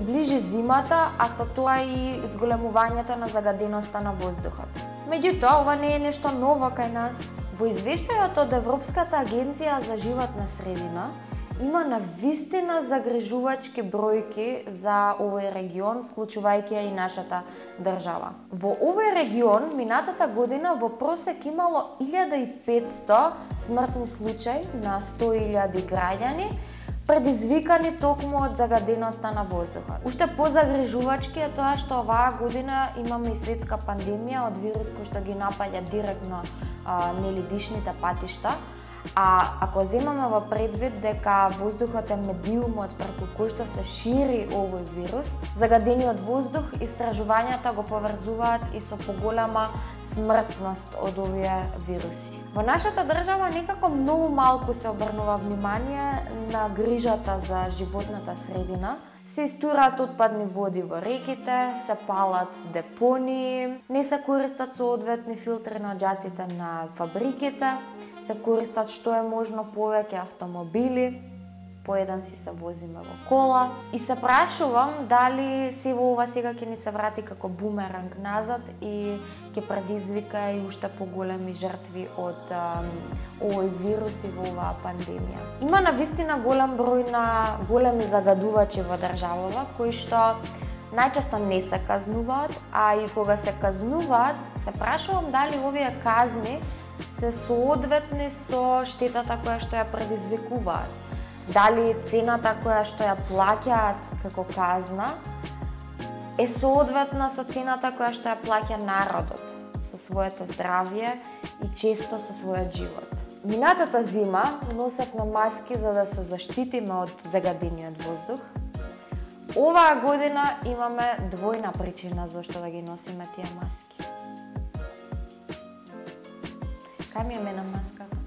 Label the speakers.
Speaker 1: ближи зимата, а со тоа и зголемувањето на загаденоста на воздухот. Меѓутоа, ова не е нешто ново кај нас. Во извештајот од Европската агенција за животна средина има навистина загрижувачки бројки за овој регион, вклучувајќи и нашата држава. Во овој регион, минатата година во просек имало 1500 смртни случаи на 100.000 граѓани, предизвикани токму од загаденоста на воздухот. Уште позагрижувачки е тоа што оваа година имаме и светска пандемија од вирус кој што ги напаѓа директно дишните патишта. А ако земаме во предвид дека воздухот е медиумот преку кој што се шири овој вирус, загадениот воздух истражувањата го поврзуваат и со поголема смртност од овие вируси. Во нашата држава некако многу малку се обрнува внимание на грижата за животната средина. Се истураат отпадни води во реките, се палат депонии, не се користат соодветни филтри на џаците на фабриките, се користат што е можно повеќе автомобили, по еден си се возиме во кола. И се прашувам дали се во ова сега ќе ни се врати како бумеранг назад и ќе предизвика и уште поголеми жртви од овој вирус и во оваа пандемија. Има навистина голем број на големи загадувачи во државава кои што најчесто не се казнуваат, а и кога се казнуваат, се прашувам дали овие казни се соодветни со штетата која што ја предизвикуваат. Дали цената која што ја плаќаат како казна е соодветна со цената која што ја плаќа народот со своето здравје и често со својот живот. Минатата зима носевме маски за да се заштитиме од загадениот воздух. Оваа година имаме двојна причина зашто да ги носиме тие маски. Кај ми е мене маска?